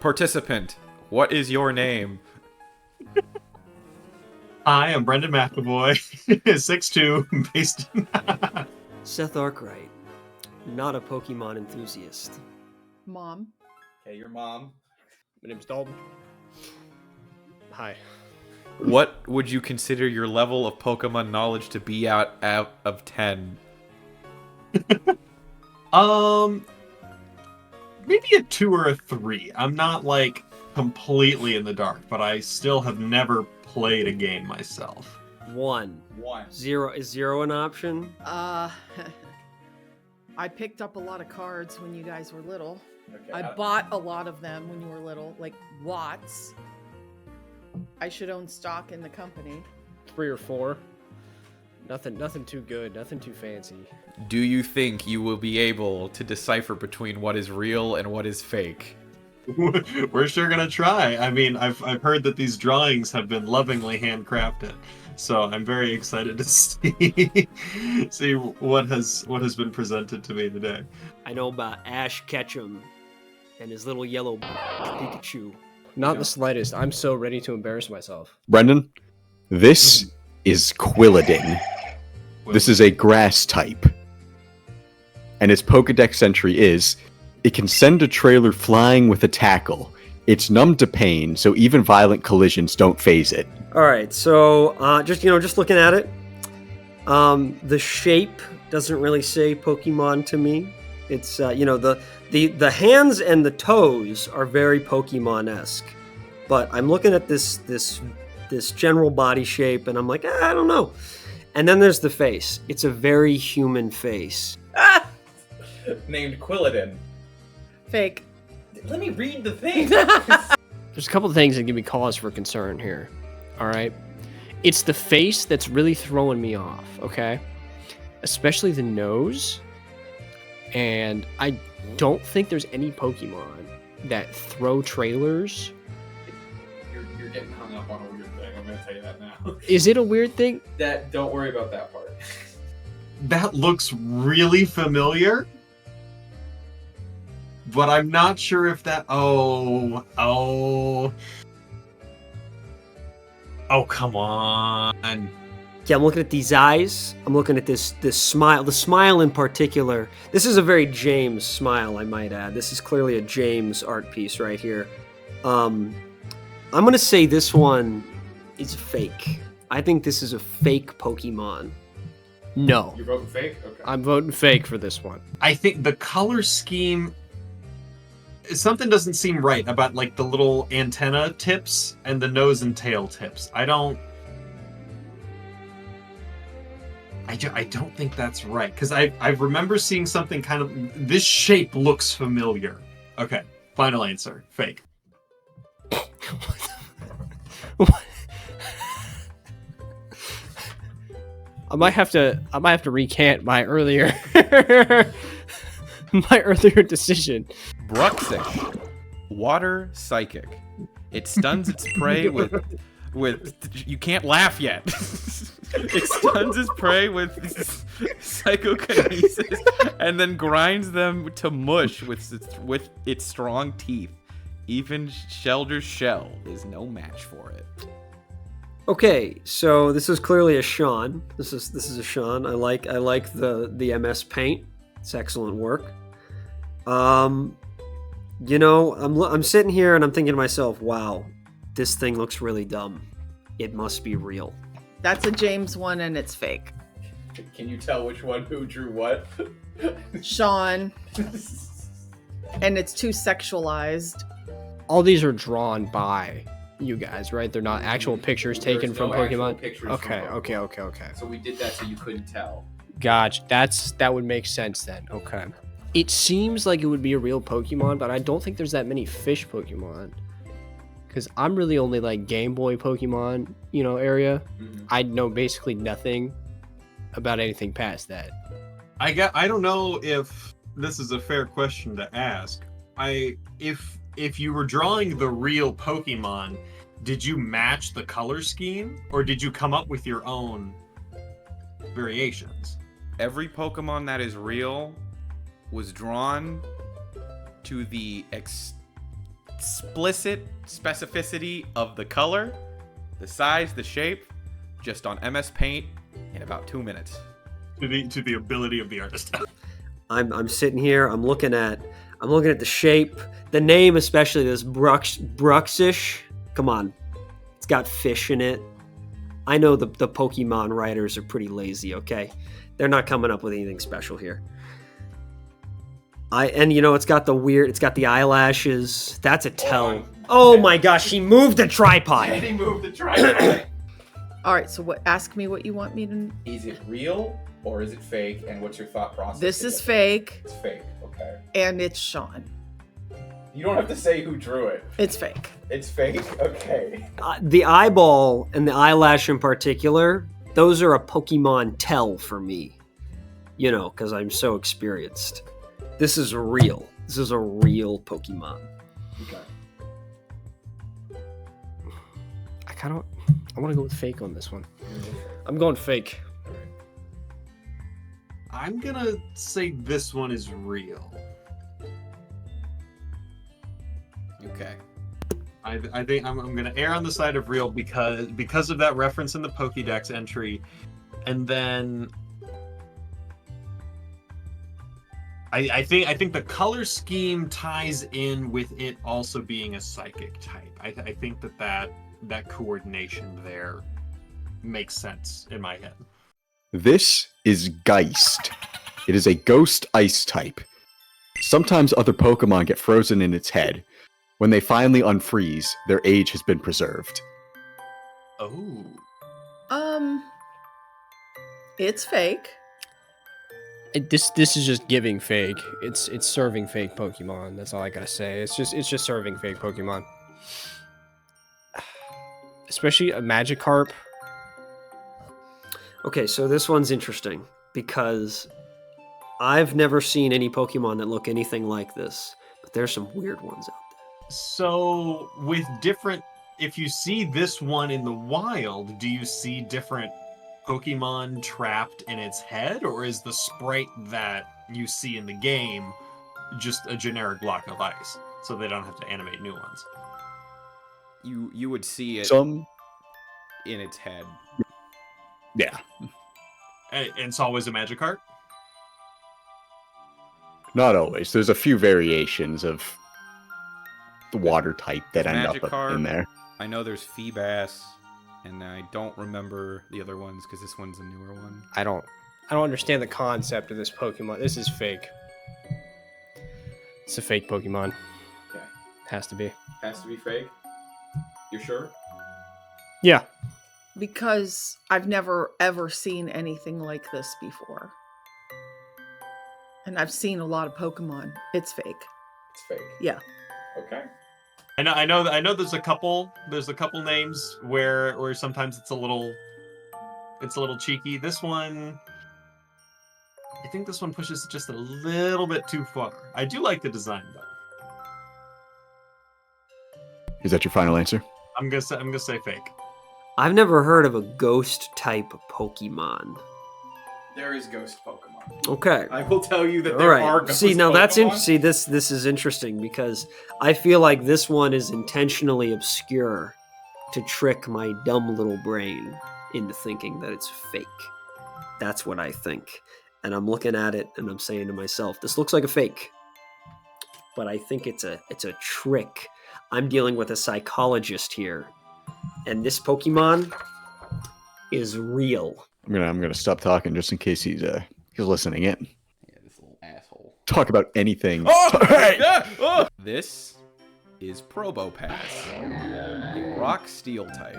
Participant, what is your name? Hi, I'm Brendan McAvoy, 6'2", based in... Seth Arkwright, not a Pokemon enthusiast. Mom. Okay, your mom. My name's Dalton. Hi. What would you consider your level of Pokemon knowledge to be out of 10? Maybe a 2 or a 3. I'm not, like, completely in the dark, but I still have never played a game myself. 1. 0. Is 0 an option? I picked up a lot of cards when you guys were little. Okay, I bought a lot of them when you were little, like lots. I should own stock in the company. 3 or 4. Nothing too good. Nothing too fancy. Do you think you will be able to decipher between what is real and what is fake? We're sure gonna try. I mean, I've heard that these drawings have been lovingly handcrafted, so I'm very excited to see what has been presented to me today. I know about Ash Ketchum and his little yellow Pikachu. Not the slightest. I'm so ready to embarrass myself. Brendan, this is Quilladin. This is a grass type. And its Pokedex entry is, it can send a trailer flying with a tackle. It's numb to pain, so even violent collisions don't phase it. All right, so just looking at it, the shape doesn't really say Pokemon to me. It's the hands and the toes are very Pokemon-esque, but I'm looking at this general body shape, and I'm like, I don't know. And then there's the face. It's a very human face. Named Quilladin. Fake. Let me read the thing. There's a couple of things that give me cause for concern here. All right, it's the face that's really throwing me off. Okay, especially the nose. And I don't think there's any Pokemon that throw trailers. You're getting hung up on a weird thing. I'm gonna tell you that now. Is it a weird thing? Don't worry about that part. That looks really familiar, but I'm not sure if that... Oh, come on. Yeah, I'm looking at these eyes. I'm looking at this smile. The smile in particular. This is a very James smile, I might add. This is clearly a James art piece right here. I'm going to say this one is fake. I think this is a fake Pokemon. No. You're voting fake? Okay. I'm voting fake for this one. I think the color scheme... Something doesn't seem right about, like, the little antenna tips and the nose and tail tips. I don't think that's right, because I remember seeing something kind of... This shape looks familiar. Okay, final answer. Fake. What? I might have to recant my earlier decision. Bruxish. Water psychic. It stuns its prey with you can't laugh yet. It stuns its prey with psychokinesis and then grinds them to mush with its strong teeth. Even Shelter's shell is no match for it. Okay, so this is clearly a Sean. This is a Sean. I like the MS Paint. It's excellent work. I'm sitting here and I'm thinking to myself, wow, this thing looks really dumb. It must be real. That's a James one and it's fake. Can you tell which one who drew what? Sean. And it's too sexualized. All these are drawn by you guys, right? They're not actual pictures taken from Pokemon. Okay. So we did that so you couldn't tell. Gotcha. That would make sense then. Okay. It seems like it would be a real Pokemon, but I don't think there's that many fish Pokemon. Because I'm really only like Game Boy Pokemon, area. Mm-hmm. I know basically nothing about anything past that. I don't know if this is a fair question to ask. If you were drawing the real Pokemon, did you match the color scheme, or did you come up with your own variations? Every Pokemon that is real was drawn to the explicit specificity of the color, the size, the shape, just on MS Paint in about 2 minutes. To the ability of the artist. I'm sitting here. I'm looking at the shape, the name, especially this Bruxish. Come on, it's got fish in it. I know the Pokemon writers are pretty lazy. Okay, they're not coming up with anything special here. It's got the eyelashes. That's a tell. Oh my gosh, he moved the tripod. He moved the tripod. All right, so ask me what you want me to. Is it real or is it fake? And what's your thought process? This is fake. It's fake. Okay. And it's Sean. You don't have to say who drew it. It's fake. It's fake. Okay. The eyeball and the eyelash in particular, those are a Pokemon tell for me. Because I'm so experienced. This is real. This is a real Pokemon. Okay. I want to go with fake on this one. I'm going fake. I'm gonna say this one is real. Okay. I think I'm gonna err on the side of real because of that reference in the Pokédex entry, and then I think the color scheme ties in with it also being a psychic type. I think that coordination there makes sense in my head. This is Geist. It is a ghost ice type. Sometimes other Pokemon get frozen in its head. When they finally unfreeze, their age has been preserved. Oh. It's fake. This is just giving fake. It's serving fake Pokemon. That's all I gotta say. It's just serving fake Pokemon. Especially a Magikarp. Okay, so this one's interesting because I've never seen any Pokemon that look anything like this, but there's some weird ones out there. So if you see this one in the wild, do you see different Pokemon trapped in its head, or is the sprite that you see in the game just a generic block of ice, so they don't have to animate new ones? You would see it Some, in its head. yeah, And it's always a Magikarp? not always. There's a few variations of the water type that end up Magikarp. in there. I know there's Feebas, and I don't remember the other ones because this one's a newer one. I don't understand the concept of this Pokemon. This is fake. It's a fake Pokemon. Okay. Has to be. Has to be fake? You sure? Yeah. Because I've never ever seen anything like this before. And I've seen a lot of Pokemon. It's fake. It's fake. Yeah. Okay. I know there's a couple names where sometimes it's a little cheeky. This one, I think this one pushes it just a little bit too far. I do like the design though. Is that your final answer? I'm gonna say fake. I've never heard of a ghost type Pokemon. There is ghost Pokemon. Okay. I will tell you that All there right. are ghost See, now Pokemon. See, this is interesting because I feel like this one is intentionally obscure to trick my dumb little brain into thinking that it's fake. That's what I think. And I'm looking at it and I'm saying to myself, this looks like a fake. But I think it's a trick. I'm dealing with a psychologist here. And this Pokemon is real. I'm gonna stop talking just in case he's listening in. Yeah, this little asshole. Talk about anything. Oh! This is Probopass, a rock steel type.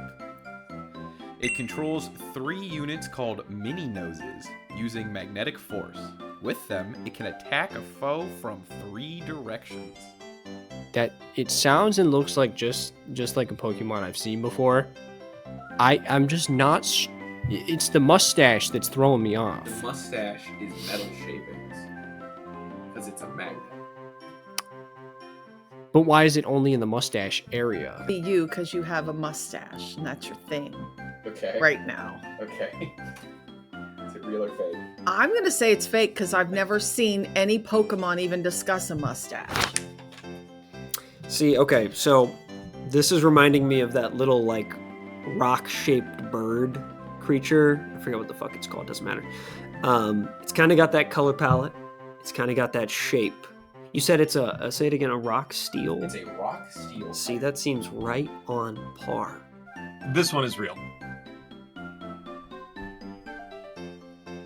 It controls 3 units called Mini Noses using magnetic force. With them, it can attack a foe from 3 directions. That it sounds and looks like just like a Pokemon I've seen before. I'm just not. It's the mustache that's throwing me off. The mustache is metal shavings because it's a magnet. But why is it only in the mustache area? Be you because you have a mustache and that's your thing Okay. right now. Okay. Is it real or fake? I'm going to say it's fake because I've never seen any Pokemon even discuss a mustache. See, okay, so this is reminding me of that little, like, rock-shaped bird creature. I forget what the fuck it's called, doesn't matter. It's kind of got that color palette. It's kind of got that shape. You said it's say it again, a rock steel? It's a rock steel. See, that seems right on par. This one is real.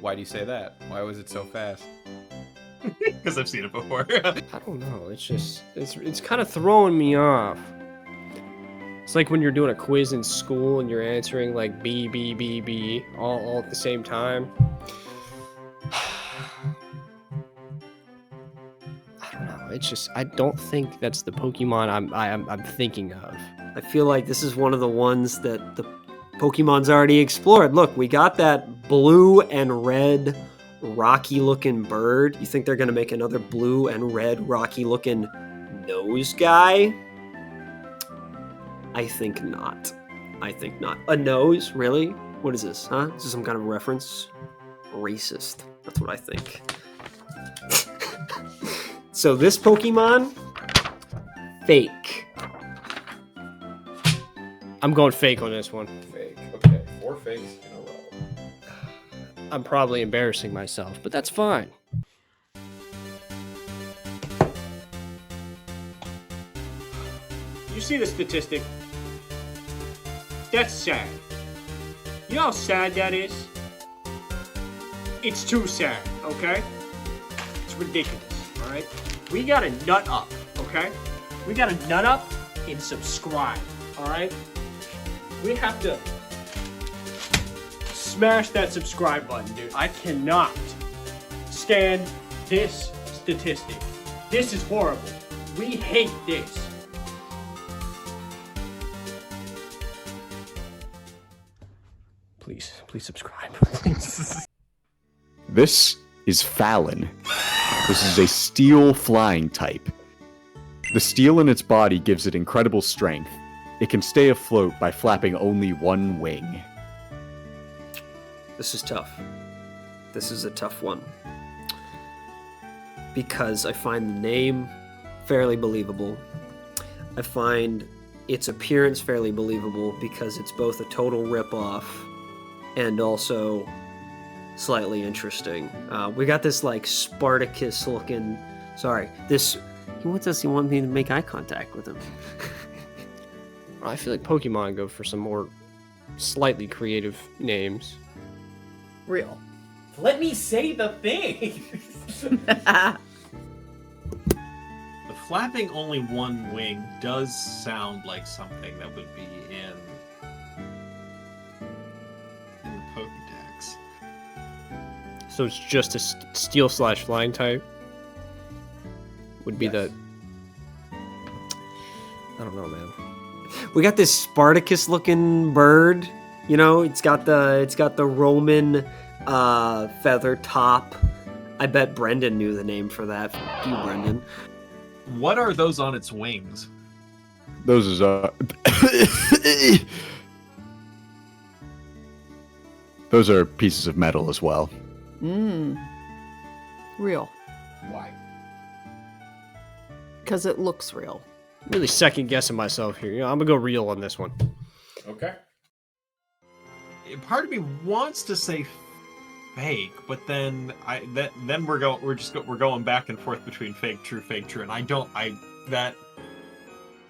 Why do you say that? Why was it so fast? Because I've seen it before. I don't know. It's just it's kind of throwing me off. It's like when you're doing a quiz in school and you're answering like B, B, B, B all at the same time. I don't know. It's just I don't think that's the Pokemon I'm thinking of. I feel like this is one of the ones that the Pokemon's already explored. Look, we got that blue and red rocky-looking bird. You think they're going to make another blue and red rocky-looking nose guy? I think not. I think not. A nose? Really? What is this, huh? Is this some kind of reference? Racist. That's what I think. So this Pokemon, fake. I'm going fake on this one. Fake. Okay, 4 fakes in a row. I'm probably embarrassing myself, but that's fine. You see the statistic? That's sad. You know how sad that is? It's too sad, okay? It's ridiculous, alright? We gotta nut up, okay? We gotta nut up and subscribe, alright? We have to smash that subscribe button, dude. I cannot stand this statistic. This is horrible. We hate this. Please subscribe. This is Fallon. This is a steel flying type. The steel in its body gives it incredible strength. It can stay afloat by flapping only one wing. This is tough. This is a tough one. Because I find the name fairly believable. I find its appearance fairly believable because it's both a total ripoff and also slightly interesting. We got this like Spartacus looking. Sorry, this. What does he want me to make eye contact with him? I feel like Pokemon go for some more slightly creative names. Real. Let me say the thing. The flapping only one wing does sound like something that would be in the Pokédex. So it's just a steel / flying type. Would be Yes. the. I don't know, man. We got this Spartacus looking bird. You know, it's got the Roman feather top. I bet Brendan knew the name for that. Fuck you, Brendan. What are those on its wings? Those is those are pieces of metal as well. Real. Why? Because it looks real. I'm really second guessing myself here. You know, I'm gonna go real on this one. Okay. Part of me wants to say fake, but then we're going back and forth between fake, true, and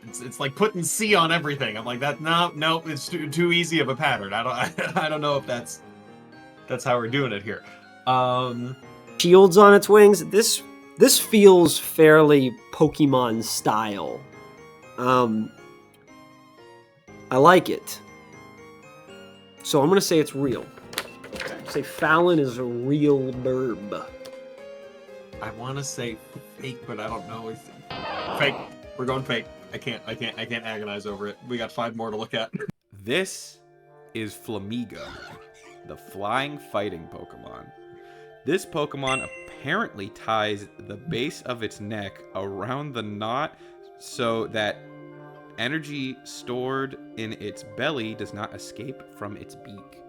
it's like putting C on everything. I'm like that. No, it's too easy of a pattern. I don't know if that's how we're doing it here. Shields on its wings. This feels fairly Pokemon style. I like it. So I'm gonna say it's real. Say Fallon is a real burb. I want to say fake, but I don't know. Fake. We're going fake. I can't agonize over it. We got 5 more to look at. This is Flamigo, the flying fighting Pokemon. This Pokemon apparently ties the base of its neck around the knot so that energy stored in its belly does not escape from its beak.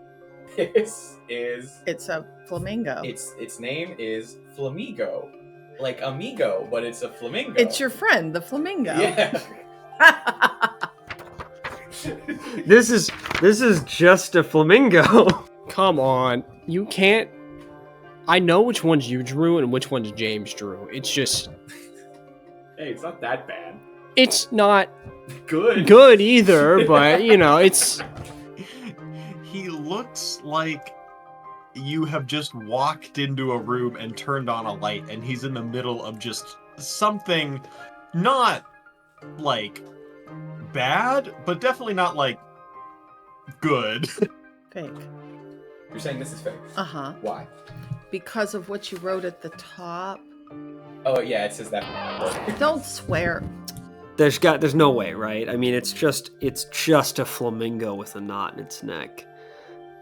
This is It's a flamingo. its name is Flamigo. like amigo, but it's a flamingo. It's your friend, the flamingo. Yeah. This is just a flamingo. Come on. You can't. I know which ones you drew and which ones James drew. It's just. Hey, it's not that bad. It's not Good. either, but, it's. He looks like you have just walked into a room and turned on a light, and he's in the middle of just something not, like, bad, but definitely not, like, good. Fake. You're saying this is fake? Uh-huh. Why? Because of what you wrote at the top. Oh, yeah, it says that. Don't swear. There's no way, right? I mean, it's just a flamingo with a knot in its neck.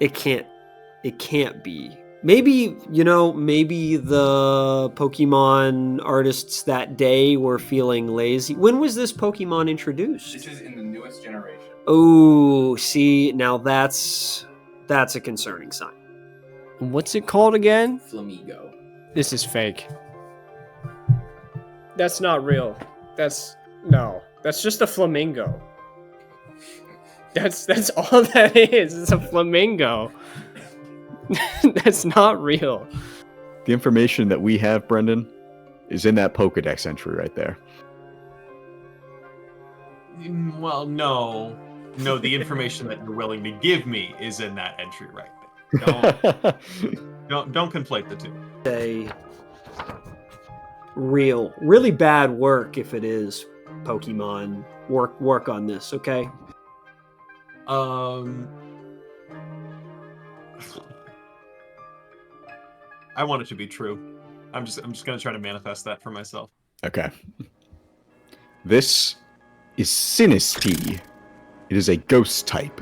It can't be. Maybe, maybe the Pokemon artists that day were feeling lazy. When was this Pokemon introduced? This is in the newest generation. Oh, see, now that's a concerning sign. What's it called again? Flamigo. This is fake. That's not real. No. That's just a flamingo. That's all that is. It's a flamingo. That's not real. The information that we have, Brendan, is in that Pokedex entry right there. Well, no. No, the information that you're willing to give me is in that entry right there. Don't conflate the two. Say really bad work if it is Pokemon. Work on this, okay? I want it to be true. I'm just gonna try to manifest that for myself. Okay. This is Sinistea. It is a ghost type.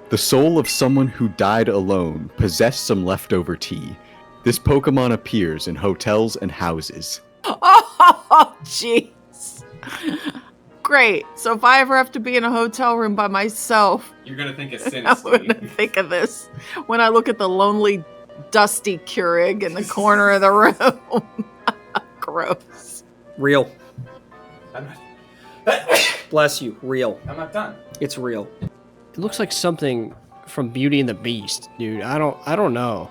The soul of someone who died alone possessed some leftover tea. This Pokemon appears in hotels and houses. Oh, jeez. Great. So if I ever have to be in a hotel room by myself, You're gonna think of I'm going to Sinistea. think of this when I look at the lonely, dusty Keurig in the corner of the room. Gross. Real. I'm not, Bless you. Real. I'm not done. It's real. It looks like something from Beauty and the Beast, dude. I don't know.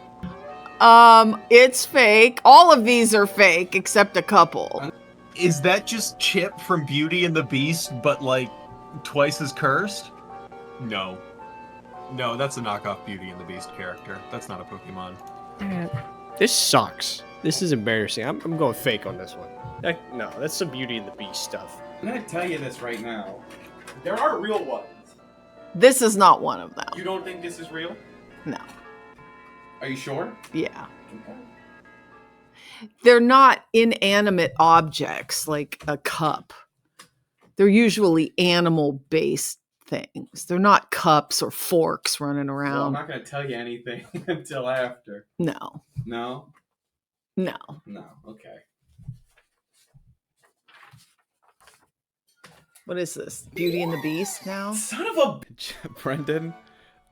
It's fake. All of these are fake except a couple. Is that just Chip from Beauty and the Beast, but like twice as cursed? No. No, that's a knockoff Beauty and the Beast character. That's not a Pokemon. This sucks. This is embarrassing. I'm going fake on this one. No, that's some Beauty and the Beast stuff. I'm gonna tell you this right now. There are real ones. This is not one of them. You don't think this is real? No. Are you sure? Yeah. Okay. They're not inanimate objects like a cup. They're usually animal-based things. They're not cups or forks running Well, I'm around. not gonna tell you anything until after. No. No? No. No. Okay. What is this? Beauty and the Beast now? Son of a bitch. Brendan,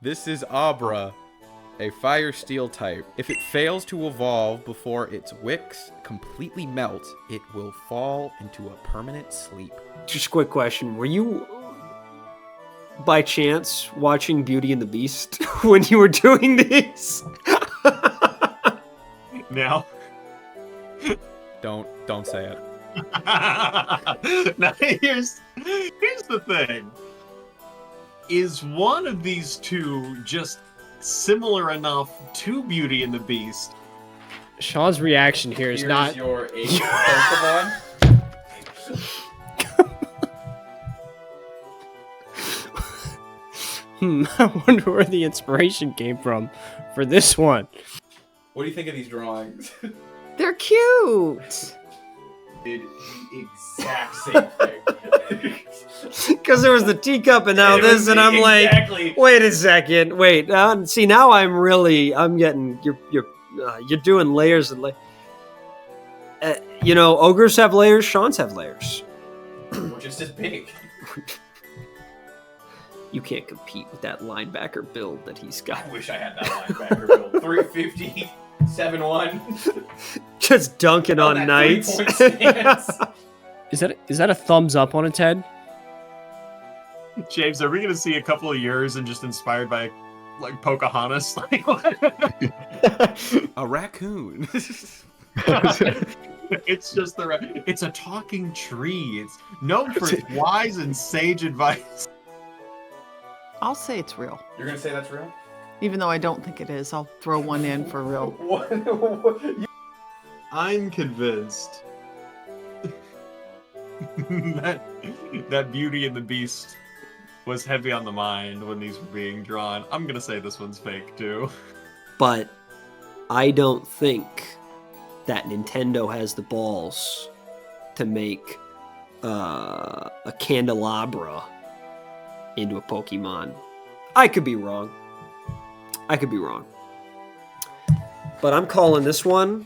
this is Abra, a fire steel type. If it fails to evolve before its wicks completely melt, it will fall into a permanent sleep. Just a quick question. Were you, by chance, watching Beauty and the Beast when you were doing these? Now. Don't say it. Now here's the thing. Is one of these two just similar enough to Beauty and the Beast? Sean's reaction here is Here's not. your 8 Pokemon. I wonder where the inspiration came from for this one. What do you think of these drawings? They're cute. Did the exact same thing. Because there was the teacup and now It this, was and I'm exactly. like, wait a second, wait. See, now I'm getting you're doing layers and layers. Ogres have layers. Shawns have layers. We're just as big. You can't compete with that linebacker build that he's got. I wish I had that linebacker build. 350. 7-1. Just dunking on that knights. 3-point stance. Is that a thumbs up on its head? James, are we gonna see a couple of yours and just inspired by like Pocahontas? Like what? A raccoon. It's just it's a talking tree. It's known for its wise and sage advice. I'll say it's real. You're gonna say that's real? Even though I don't think it is, I'll throw one in for real. I'm convinced that Beauty and the Beast was heavy on the mind when these were being drawn. I'm gonna say this one's fake too. But I don't think that Nintendo has the balls to make a candelabra into a Pokemon. I could be wrong. But I'm calling this one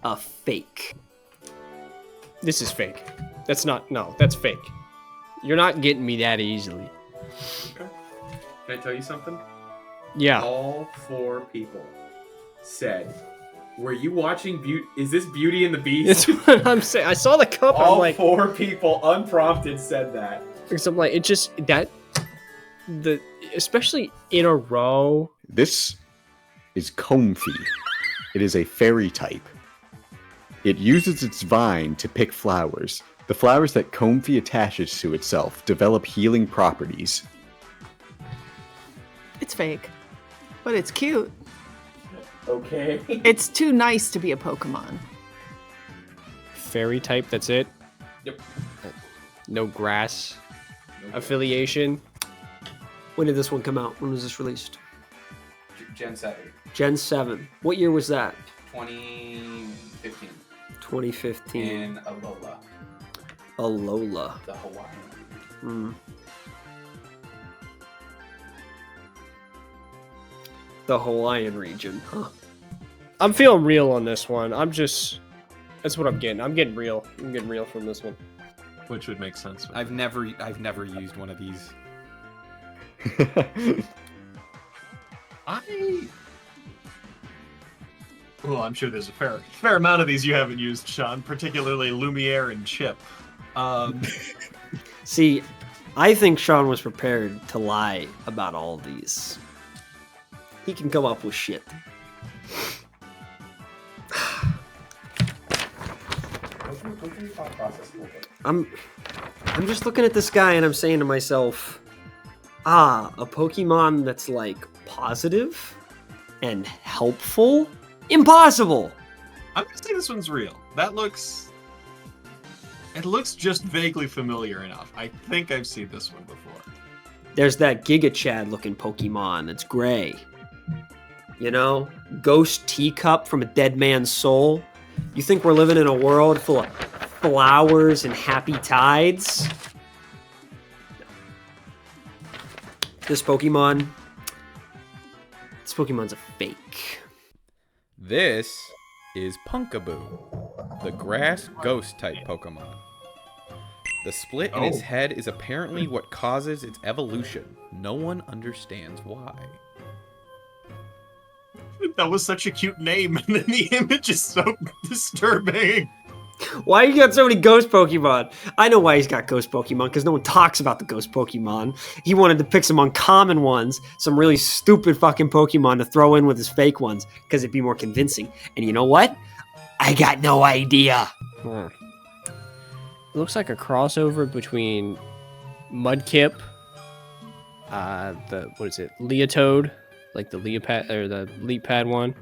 a fake. This is fake. That's fake. You're not getting me that easily. Can I tell you something? Yeah. All 4 people said, "Were you watching Is this Beauty and the Beast?" That's what I'm saying. I saw the cup. All I'm like, 4 people unprompted said that. because I'm like, it just especially in a row. This is Comfy. It is a fairy type. It uses its vine to pick flowers. The flowers that Comfy attaches to itself develop healing properties. It's fake, but it's cute. Okay. It's too nice to be a Pokemon. Fairy type. That's it. Yep. No grass affiliation. When did this one come out? When was this released? Gen 7. Gen 7. What year was that? 2015. 2015. In Alola, Alola. the Hawaiian. Hmm. The Hawaiian region, huh? I'm feeling real on this one. That's what I'm getting. I'm getting real from this one. Which would make sense. I've never used one of these. Well, I'm sure there's a fair amount of these you haven't used, Sean, particularly Lumiere and Chip. See, I think Sean was prepared to lie about all these. He can come up with shit. I'm just looking at this guy and I'm saying to myself, a Pokemon that's like positive and helpful? Impossible! I'm gonna say this one's real. It looks just vaguely familiar enough. I think I've seen this one before. There's that Giga Chad looking Pokemon that's gray. You know? Ghost teacup from a dead man's soul. You think we're living in a world full of flowers and happy tides? This Pokemon's a fake. This is Punkaboo, the grass ghost type Pokemon. The split in its head is apparently what causes its evolution. No one understands why. That was such a cute name, and then the image is so disturbing. Why you got so many ghost Pokemon? I know why he's got ghost Pokemon, because no one talks about the ghost Pokemon. He wanted to pick some uncommon ones, some really stupid fucking Pokemon to throw in with his fake ones, because it'd be more convincing. And you know what? I got no idea. It looks like a crossover between Mudkip, Leotoad, like the Leopad or the Leap Pad one.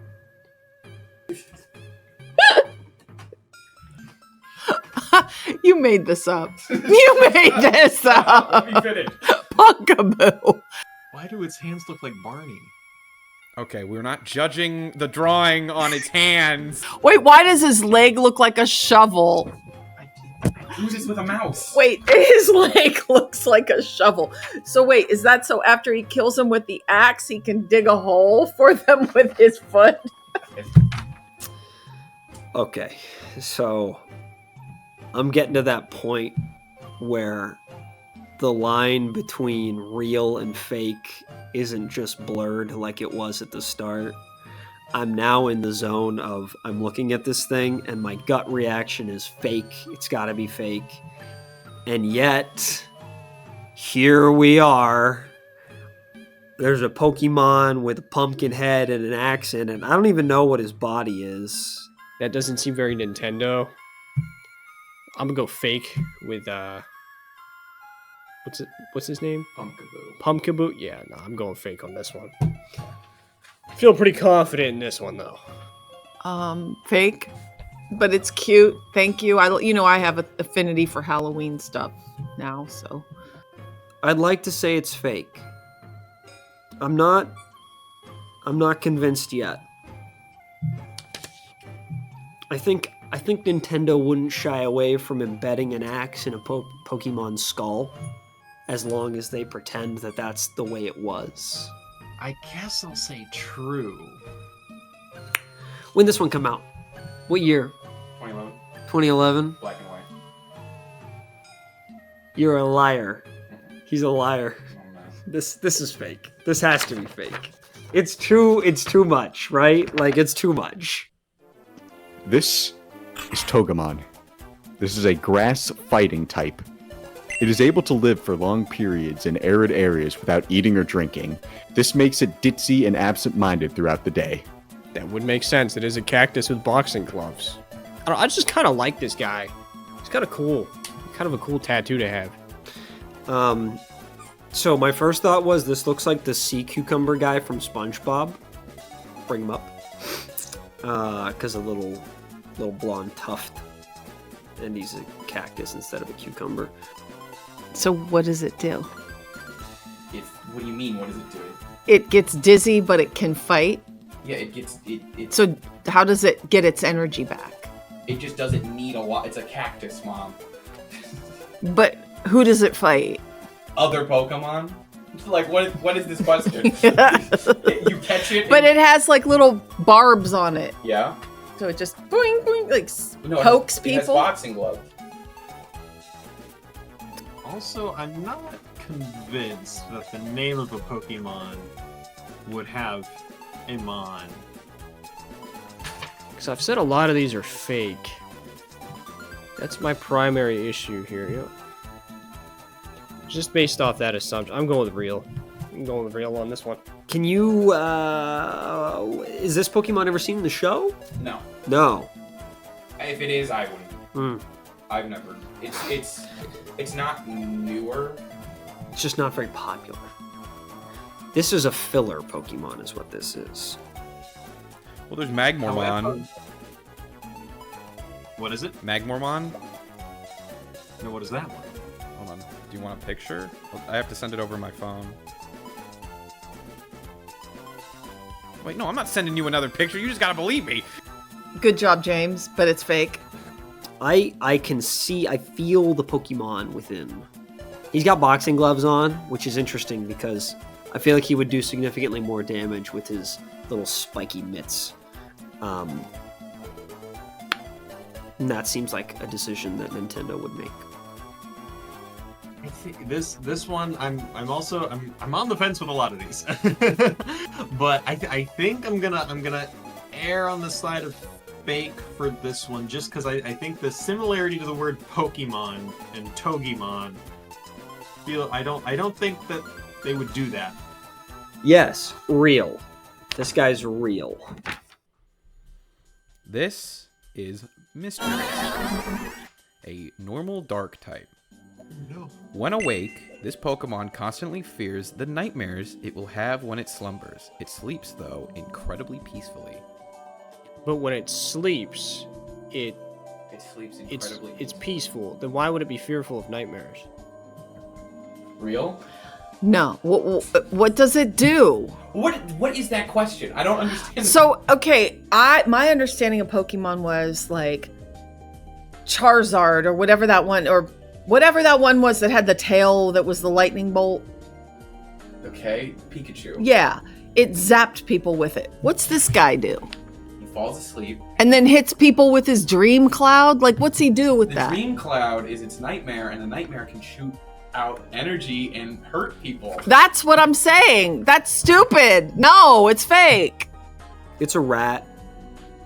You made this up. You made this up. Let me finish. Punkaboo. Why do its hands look like Barney? Okay, we're not judging the drawing on its hands. Wait, why does his leg look like a shovel? Who's this with a mouse? Wait, his leg looks like a shovel. So wait, is that so after he kills him with the axe, he can dig a hole for them with his foot? Okay, so I'm getting to that point where the line between real and fake isn't just blurred like it was at the start. I'm now in the zone of I'm looking at this thing and my gut reaction is fake. It's got to be fake. And yet, here we are. There's a Pokemon with a pumpkin head and an accent, and I don't even know what his body is. That doesn't seem very Nintendo. I'm gonna go fake with what's his name? Pumpkaboo. Yeah, no, I'm going fake on this one. Feel pretty confident in this one though. Fake, but it's cute. Thank you. I have an affinity for Halloween stuff now, so I'd like to say it's fake. I'm not convinced yet. I think Nintendo wouldn't shy away from embedding an axe in a Pokemon skull as long as they pretend that that's the way it was. I guess I'll say true. When did this one come out? What year? 2011. 2011? Black and white. You're a liar. He's a liar. Oh, no. This is fake. This has to be fake. It's too much, right? Like, it's too much. This is Togemon. This is a grass fighting type. It is able to live for long periods in arid areas without eating or drinking. This makes it ditzy and absent-minded throughout the day. That would make sense. It is a cactus with boxing gloves. I just kind of like this guy. He's kind of cool. Kind of a cool tattoo to have. So my first thought was this looks like the sea cucumber guy from SpongeBob. Bring him up. Because a little blonde tuft. And he's a cactus instead of a cucumber. So what does it do? What do you mean? What is it doing? It gets dizzy, but it can fight. Yeah, it So how does it get its energy back? It just doesn't need a lot. It's a cactus, Mom. But who does it fight? Other Pokemon? Like, what is this question? You catch it? But it has like little barbs on it. Yeah? So it just boing, boing, like No, pokes it has people. boxing gloves. Also, I'm not convinced that the name of a Pokemon would have a mon. Because I've said a lot of these are fake. That's my primary issue here. You know? Just based off that assumption, I'm going with real. I'm going with real on this one. Can you, is this Pokemon ever seen in the show? No. No. If it is, I wouldn't. Hmm. I've never. It's not newer. It's just not very popular. This is a filler Pokemon is what this is. Well, there's Magmormon. What is it? Magmormon? No, what is that one? Hold on. Do you want a picture? I have to send it over my phone. Wait, no, I'm not sending you another picture. You just gotta believe me. Good job, James, but it's fake. I can see, I feel the Pokemon within. He's got boxing gloves on, which is interesting because I feel like he would do significantly more damage with his little spiky mitts. And that seems like a decision that Nintendo would make. I think this one I'm on the fence with a lot of these, but I think I'm gonna err on the side of fake for this one just because I think the similarity to the word Pokemon and Togemon I don't think that they would do that. Yes, real. This guy's real. This is Mystery, a normal dark type. No. When awake, this Pokemon constantly fears the nightmares it will have when it slumbers. It sleeps, though, incredibly peacefully. But when it sleeps, It sleeps incredibly it's peaceful. Then why would it be fearful of nightmares? Real? No. What does it do? What is that question? I don't understand. So, okay, my understanding of Pokemon was like Charizard or whatever that one was that had the tail that was the lightning bolt. Okay, Pikachu. Yeah, it zapped people with it. What's this guy do? He falls asleep. And then hits people with his dream cloud? Like, what's he do with The that? dream cloud is its nightmare, and the nightmare can shoot out energy and hurt people. That's what I'm saying. That's stupid. No, it's fake. It's a rat,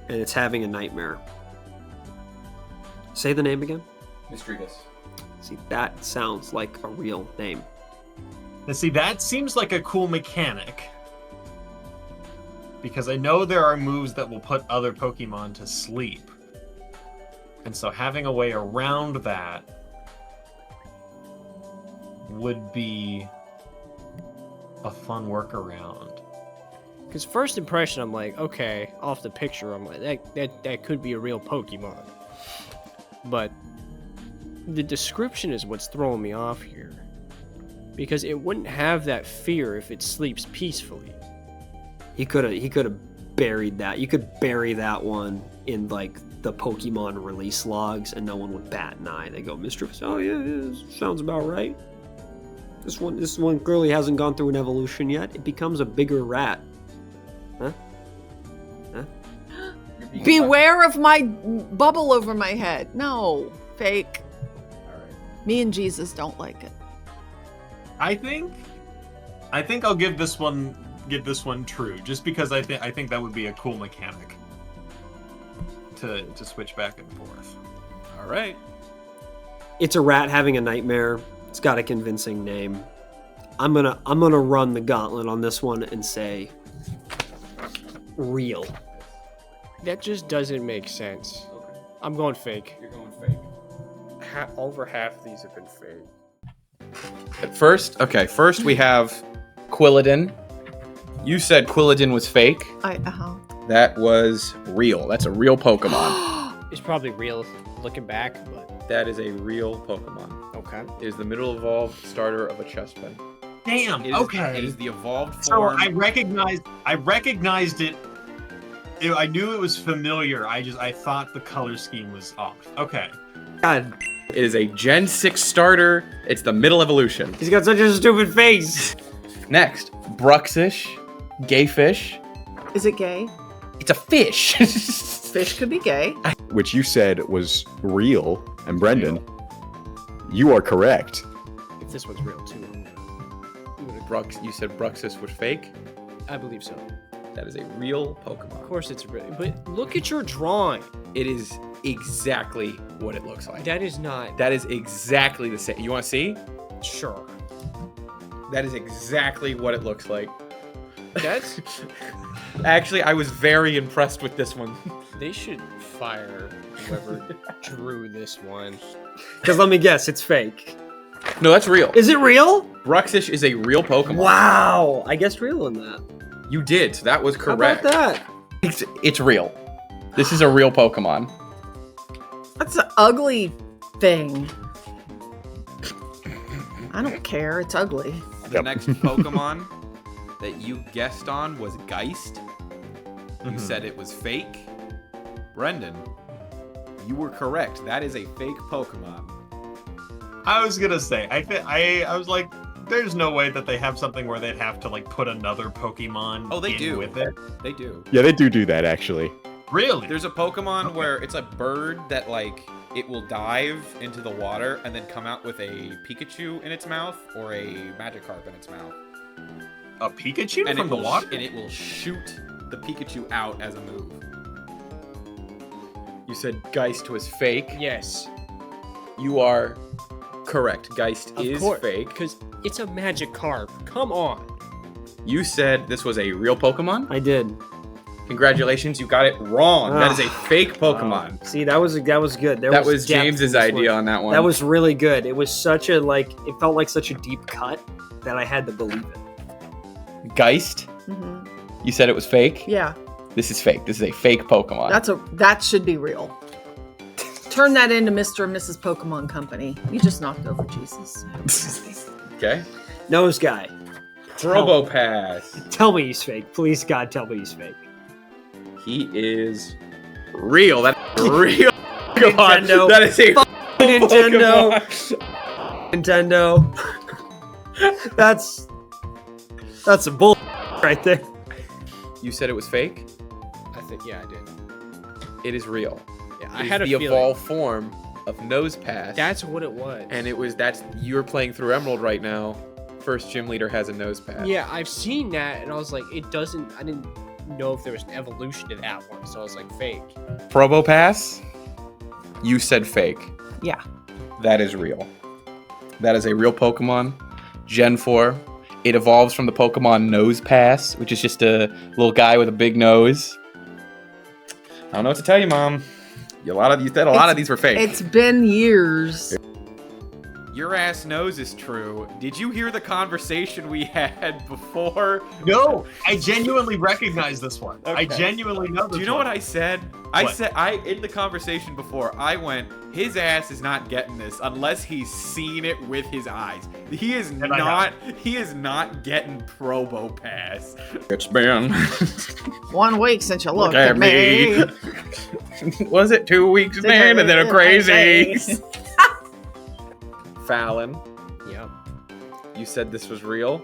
and it's having a nightmare. Say the name again. Mistreatus. See, that sounds like a real name. Now, see, that seems like a cool mechanic. Because I know there are moves that will put other Pokemon to sleep. And so having a way around that would be a fun workaround. Because first impression, I'm like, okay, off the picture, I'm like, that could be a real Pokemon. But the description is what's throwing me off here. Because it wouldn't have that fear if it sleeps peacefully. He could have buried that. You could bury that one in like the Pokemon release logs, and no one would bat an eye. They go, Mistress, oh yeah, sounds about right. This one clearly hasn't gone through an evolution yet. It becomes a bigger rat. Huh? Beware of my bubble over my head. No, fake. All right. Me and Jesus don't like it. I think I'll give this one true, just because I think that would be a cool mechanic to switch back and forth. All right. It's a rat having a nightmare. It's got a convincing name. I'm gonna run the gauntlet on this one and say real. That just doesn't make sense. Okay. I'm going fake. You're going fake. Over half of these have been fake. First we have Quilladin. You said Quilladin was fake. That was real. That's a real Pokemon. It's probably real looking back, but That is a real Pokemon. okay. It is the middle evolved starter of a Chespin. Damn. It is, Okay. It is the evolved So form. I recognized it. I knew it was familiar. I thought the color scheme was off. Okay. God, It is a Gen 6 starter. It's the middle evolution. he's got such a stupid face. Next, Bruxish, gay fish. Is it gay? It's a fish. Fish could be gay. Which you said was real, and Brendan, you are correct. If this one's real too, You said Bruxish was fake. I believe so. That is a real Of Pokemon. course it's real. But look at your drawing. It is exactly what it looks like. That is not. That is exactly the same. You want to see? Sure. That is exactly what it looks like. That's. Actually, I was very impressed with this one. They should fire whoever drew this one. Because let me guess, it's fake. No, that's real. Is it real? Bruxish is a real Pokemon. Wow, I guessed real in that. You did, so that was How correct. about that? It's real. This is a real Pokemon. That's an ugly thing. I don't care. It's ugly. The Yep. next Pokemon that you guessed on was Geist. You Mhm. said it was fake. Brendan, you were correct. That is a fake Pokemon. I was gonna say. I was like, there's no way that they have something where they'd have to like put another Pokemon. Oh, they in do. with it. They do. Yeah, they do that actually. Really? There's a Pokemon Okay. where it's a bird that like it will dive into the water and then come out with a Pikachu in its mouth or a Magikarp in its mouth. A Pikachu And from it the will water? and it will shoot the Pikachu out as a move. You said Geist was fake. Yes. You are correct. Geist Of is course. fake. Because it's a Magikarp. Come on. You said this was a real Pokemon. I did. Congratulations, you got it wrong. That is a fake Pokemon. See, that was good. There That was depth in James's this idea one. on that one. That was really good. It was such a it felt like such a deep cut that I had to believe it. Geist. Hmm. You said it was fake. Yeah, This is fake. This is a fake Pokemon. that should be real. Turn that into Mr. and Mrs. Pokemon Company. You just knocked over Jesus. Okay. Nose guy. Probopass. Tell me he's fake. Please, God, tell me he's fake. He is real. That's real. God, Nintendo. that is a Nintendo. Pokemon. Nintendo. That's a bull right there. You said it was fake. I think, yeah, I did. It is real. Yeah, It I is had a the feeling. evolved form of Nosepass. That's what it was. And you're playing through Emerald right now. First gym leader has a Nosepass. Yeah, I've seen that, and I was like, it doesn't. I didn't know if there was an evolution to that one, so I was like, fake. Probopass, you said fake. Yeah. That is real. That is a real Pokemon. Gen 4. It evolves from the Pokemon Nose Pass, which is just a little guy with a big nose. I don't know what to tell you, Mom. You said a lot of these were fake. It's been years. Your ass knows is true. Did you hear the conversation we had before? No, I genuinely recognize this one. I Okay. genuinely know this Do you know one. what I said? What? In the conversation before, I went, his ass is not getting this unless he's seen it with his eyes. He is And I not getting Probopass. It's been 1 week since you looked at me. Was it 2 weeks, man? And then a crazy. Fallon, Yeah. you said this was real.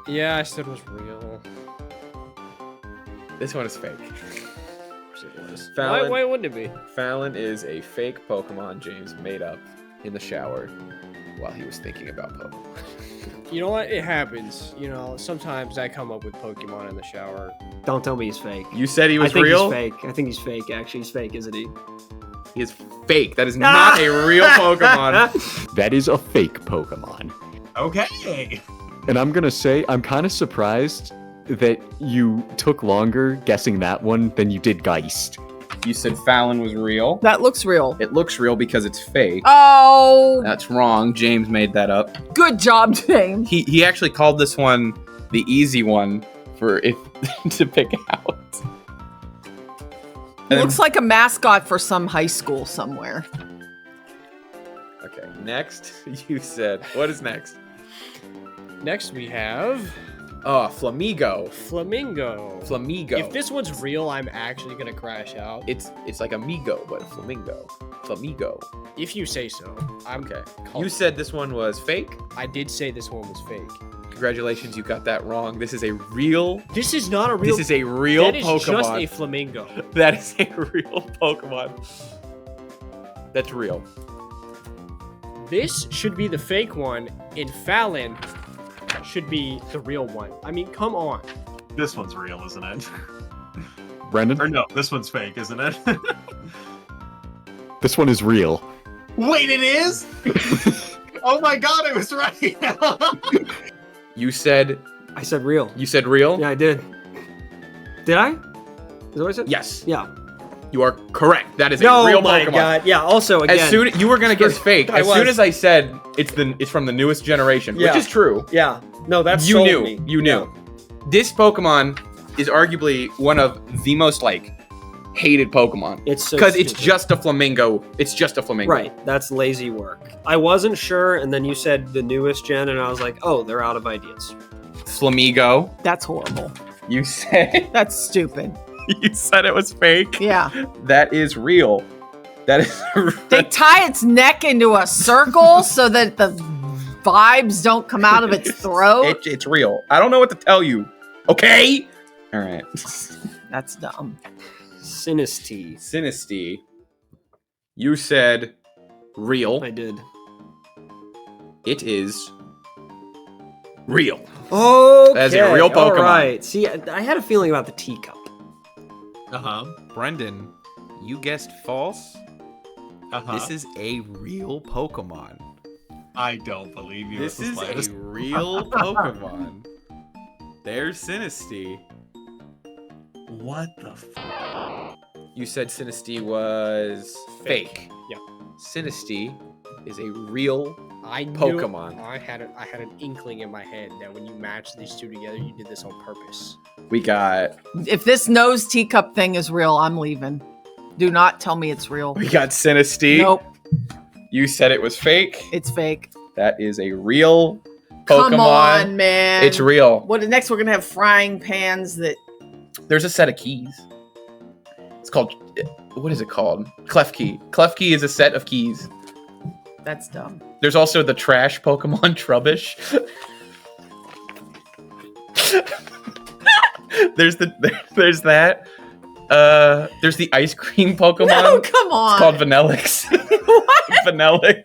Yeah, I said it was real. This one is fake. Of course it was. Fallon, Why wouldn't it be? Fallon is a fake Pokemon James made up in the shower while he was thinking about Pokemon. You know what? It happens. You know, sometimes I come up with Pokemon in the shower. Don't tell me he's fake. You said he was I think real? he's fake. I think he's fake. Actually, he's fake, isn't he? He is fake. That is not a real Pokemon. That is a fake Pokemon. Okay. And I'm gonna say, I'm kind of surprised that you took longer guessing that one than you did Geist. You said Fallon was real. That looks real. It looks real because it's fake. Oh, That's wrong. James made that up. good job, James. He actually called this one the easy one for if to pick out. And Looks like a mascot for some high school somewhere. okay, next you said what is next? Next we have Oh, Flamigo. Flamingo. Flamigo. If this one's real, I'm actually gonna crash out. it's like Amigo, but a flamingo. Flamigo. If you say so. I'm Okay. called- You said this one was fake. I did say this one was fake. Congratulations, you got that wrong. This is a real. This is not a real. This is a real That is Pokemon. just a flamingo. That is a real Pokemon. That's real. This should be the fake one, and Fallon should be the real one. I mean, come on. This one's real, isn't it? Brendan, Or no, this one's fake, isn't it? this one is real. Wait, it is? Oh my god, I was right. You said I said real. real? Yeah, I did. Did I? Is that what I said? Yes. Yeah. You are correct. That is a No, real my Pokemon. God. Yeah. Also, again. As soon you were gonna guess fake. I As soon was. as I said it's from the newest generation, Yeah. which is true. Yeah. No, that's You knew. You knew. Yeah. This Pokemon is arguably one of the most hated Pokemon. It's so Because it's stupid. just a flamingo. It's just a flamingo. Right. That's lazy work. I wasn't sure, and then you said the newest gen, and I was like, oh, they're out of ideas. Flamigo. That's horrible. You said That's stupid. it was fake. Yeah. That is real. That is They tie its neck into a circle so that the vibes don't come out of its throat. it's real. I don't know what to tell you. Okay? Alright. That's dumb. Sinistea. Sinistea. You said real. I did. It is real. Okay. That is a real Pokemon. All right. See, I had a feeling about the teacup. Uh-huh. Brendan, you guessed false. Uh-huh. This is a real Pokemon. I don't believe you. This at the is slightest. a real Pokemon. There's Sinistea. What the f- You said Sinistea was fake. Yep. Sinistea is a real I knew, Pokemon. I had an inkling in my head that when you matched these two together, you did this on purpose. We got If this nose teacup thing is real, I'm leaving. Do not tell me it's real. Sinistea. Nope, You said it was fake. it's fake. That is a real Pokemon. Come on, man. It's real. What next? We're gonna have frying pans that. There's a set of keys. It's called, what is it called? Clef Key. Clef Key is a set of keys. That's dumb. There's also the trash Pokemon Trubbish. there's that. There's the ice cream Pokemon. No, come on. It's called Vanillix. Vanillix.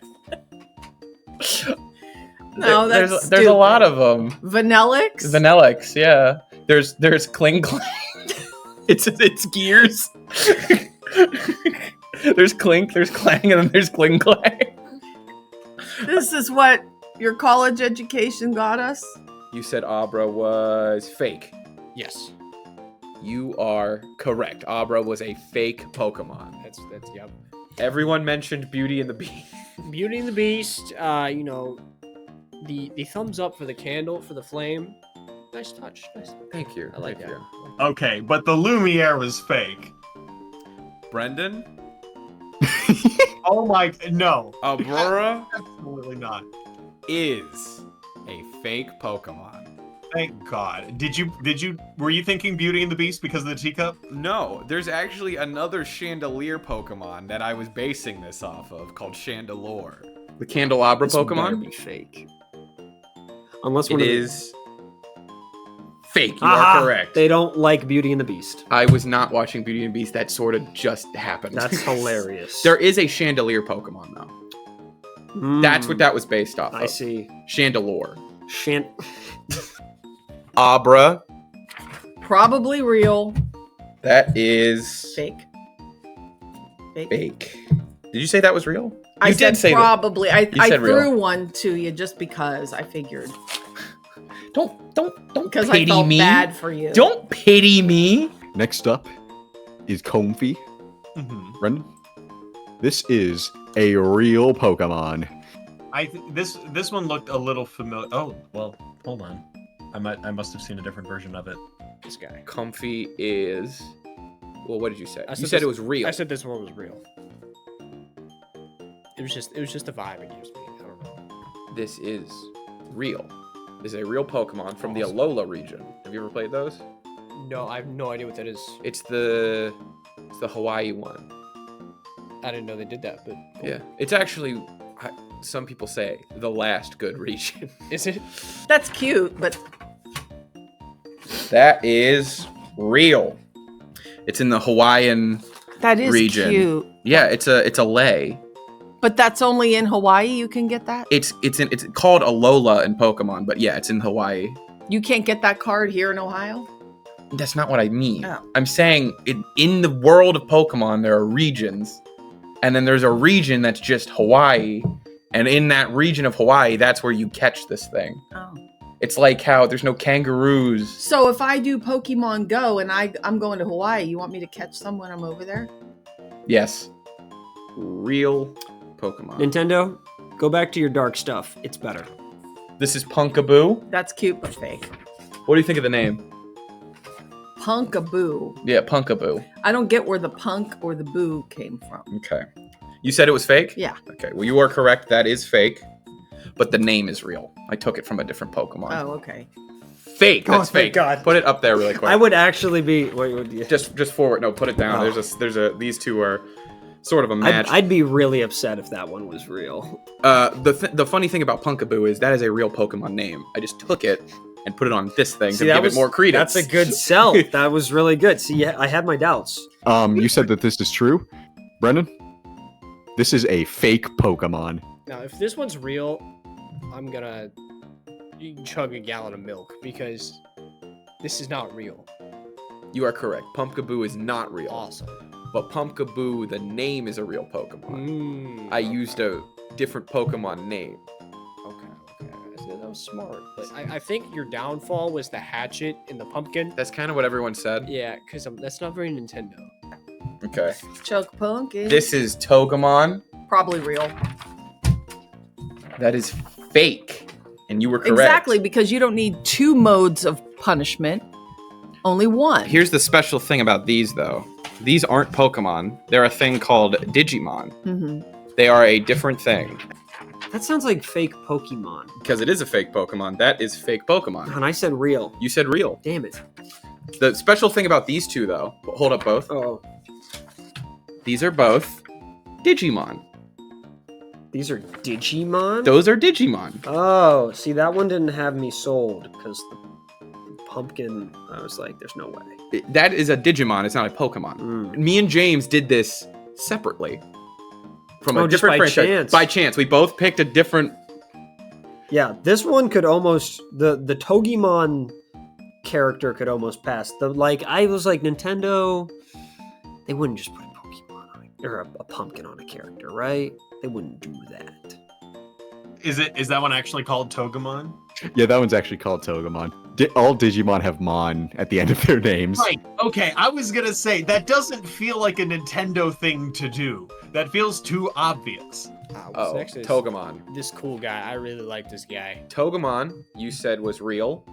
No, that's there's a lot of them. Vanillix. Vanillix, yeah. There's Kling Klang. It's gears. There's clink, there's clang, and then there's cling clang. This is what your college education got us? You said Abra was fake. Yes. You are correct. Abra was a fake Pokemon. That's yep. Everyone mentioned Beauty and the Beast. Beauty and the Beast. You know, the thumbs up for the candle for the flame. Nice touch. Nice. Thank you. I like Thank that. you. Okay, but the Lumiere was fake. Brendan? Oh my, no. Aurora Absolutely not. is a fake Pokemon. Thank God. Were you thinking Beauty and the Beast because of the teacup? No, there's actually another Chandelier Pokemon that I was basing this off of called Chandelure. The Candelabra This better Pokemon? be fake. Unless It one of the- is fake. You Aha! are correct. They don't like Beauty and the Beast. I was not watching Beauty and the Beast. That sort of just happened. That's hilarious. There is a Chandelier Pokemon, though. That's what that was based off of. I see. Chandelure. Abra. Probably real. That is Fake. fake. Did you say that was real? I You said did say that. probably. I said real. threw one to you just because I figured. Don't Because I felt bad for you. Don't pity me. Next up is Comfy. Mm-hmm. Brendan, this is a real Pokemon. This one looked a little familiar. Oh, well, hold on. I must have seen a different version of it. This guy. Comfy is. Well, what did you say? I You said said this- it was real. I said this one was real. It was just a vibe it gives me. I don't know. This is real. This is a real Pokemon from the Awesome. Alola region. Have you ever played those? No, I have no idea what that is. It's the Hawaii one. I didn't know they did that, but cool. Yeah, it's actually. Some people say the last good region. Is it? That's cute, but That is real. It's in the Hawaiian that is region. cute. Yeah, it's a lei. But that's only in Hawaii you can get that? It's called Alola in Pokemon, but yeah, it's in Hawaii. You can't get that card here in Ohio? That's not what I mean. Oh. I'm saying in the world of Pokemon, there are regions, and then there's a region that's just Hawaii, and in that region of Hawaii, that's where you catch this thing. Oh. It's like how there's no kangaroos. So if I do Pokemon Go and I'm going to Hawaii, you want me to catch some when I'm over there? Yes. Real Pokemon. Nintendo, go back to your dark stuff. It's better. This is Punkaboo. That's cute but fake. What do you think of the name? Punkaboo. Yeah, Punkaboo. I don't get where the punk or the boo came from. Okay. You said it was fake? Yeah. Okay, well, you are correct. That is fake. But the name is real. I took it from a different Pokemon. Oh, okay. Fake. Oh, That's thank fake. God. Put it up there really quick. I would actually be. Wait, would you? just forward. No, put it down. Oh. These two are sort of a match. I'd be really upset if that one was real. The funny thing about Punkaboo is that is a real Pokemon name. I just took it and put it on this thing to give it more credence. That's a good sell. That was really good. See, yeah, I had my doubts. You said that this is true, Brendan. This is a fake Pokemon. Now, if this one's real, I'm gonna chug a gallon of milk because this is not real. You are correct. Pumpkaboo is not real. Awesome. But Pumpkaboo, the name is a real Pokemon. I Okay. used a different Pokemon name. Okay. That was smart. But I think your downfall was the hatchet in the pumpkin. That's kind of what everyone said. Yeah, because that's not very Nintendo. Okay. Choke Pumpkin. This is Togemon. Probably real. That is fake. And you were correct. Exactly, because you don't need two modes of punishment. Only one. Here's the special thing about these, though. These aren't Pokemon. They're a thing called Digimon. Mm-hmm. They are a different thing. That sounds like fake Pokemon. Because it is a fake Pokemon. That is fake Pokemon. And I said real. You said real. Damn it. The special thing about these two, though, hold up both. Oh, These are both Digimon. these are Digimon? Those are Digimon. Oh, see, that one didn't have me sold because the pumpkin, I was like, there's no way. That is a Digimon. It's not a Pokemon. Mm. Me and James did this separately. From Oh, a just different by franchise. chance. By chance. We both picked a different... Yeah, this one could almost, the Togemon character could almost pass. I was like, Nintendo, they wouldn't just put a Pokemon on it, or a pumpkin on a character, right? They wouldn't do that. Is that one actually called Togemon? Yeah, that one's actually called Togemon. All Digimon have Mon at the end of their names. Right. Okay, I was gonna say that doesn't feel like a Nintendo thing to do. That feels too obvious. Oh, next is Togemon. this cool guy. I really like this guy. Togemon, you said was real.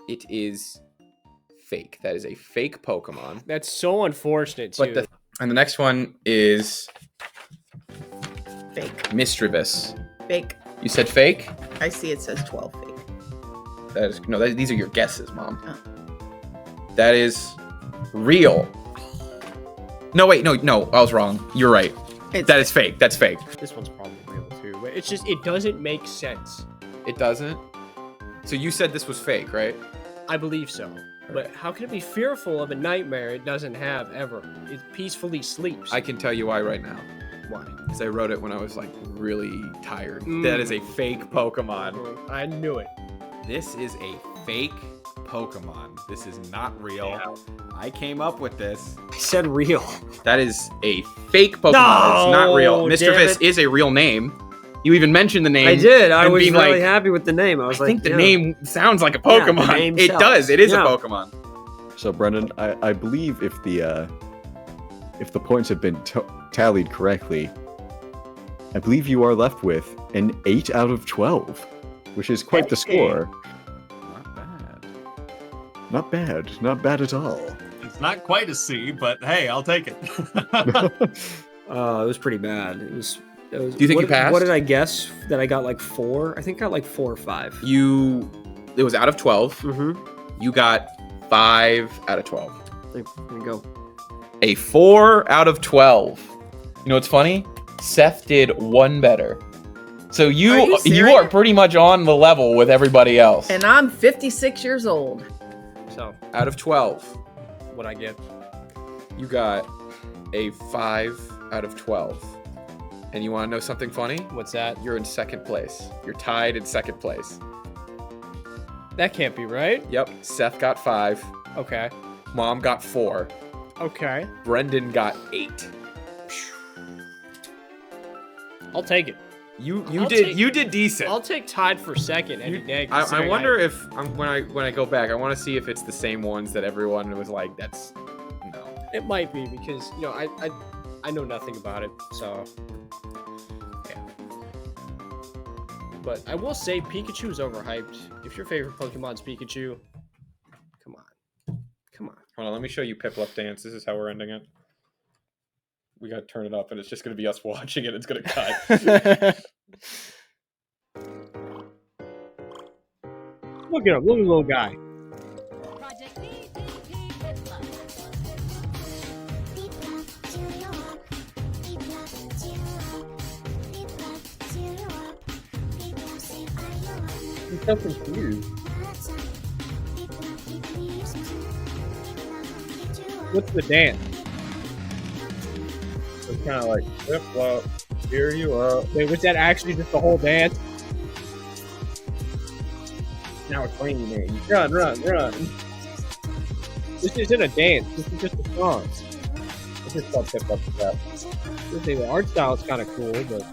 It is fake. That is a fake Pokemon. That's so unfortunate too. And the next one is Fake. Mischievous. Fake. You said fake? I see it says 12 fake. That is these are your guesses, Mom. Oh. That is real. No, wait, no, I was wrong. You're right. That is fake. That's fake. This one's probably real too. But it's just it doesn't make sense. It doesn't. So you said this was fake, right? I believe so. But how can it be fearful of a nightmare it doesn't have ever? It peacefully sleeps. I can tell you why right now. Why? Because I wrote it when I was like really tired. That is a fake Pokemon. I knew it. This is a fake Pokemon. This is not real. Yeah. I came up with this. I said real. That is a fake Pokemon. No, It's not real. damn Mischievous it. is a real name. You even mentioned the name. I did. I and was being really like, happy with the name. I was I like, think the yeah. name sounds like a Yeah, the Pokemon. name It sells. does. It is Yeah. a Pokemon. So Brendan, I believe if the points have been tallied correctly, I believe you are left with an 8 out of 12, which is quite the score. Not bad. Not bad. Not bad at all. It's not quite a C, but hey, I'll take it. It was pretty bad. It was. Do you think you passed? What did I guess? That I got like 4? I think I got like 4 or 5. It was out of 12. Mm-hmm. You got 5 out of 12. There we go. A 4 out of 12. You know what's funny? Seth did one better. So Are you you serious? are pretty much on the level with everybody else. And I'm 56 years old. So Out of 12, what I get? you got a 5 out of 12. And you want to know something funny? What's that? You're in second place. You're tied in second place. That can't be right. Yep. Seth got 5. Okay. Mom got 4. Okay. Brendan got 8. I'll take it. You I'll did take- you did decent. I'll take tied for second any day. I considering wonder if when I go back, I want to see if it's the same ones that everyone was like, that's no. it might be because I know nothing about it. So yeah. But I will say Pikachu is overhyped. If your favorite Pokemon's Pikachu, come on. Hold on, let me show you Piplup Dance. This is how we're ending it. We gotta turn it up, and it's just gonna be us watching it. It's gonna cut. Look at him, look at the little guy. He's so confused. What's the dance? It's kind of like flip flop, cheer you up. Wait, was that actually just the whole dance? Now it's raining there. You run. This isn't a dance. This is just a song. This is called Pip Up Step. The art style is kind of cool, but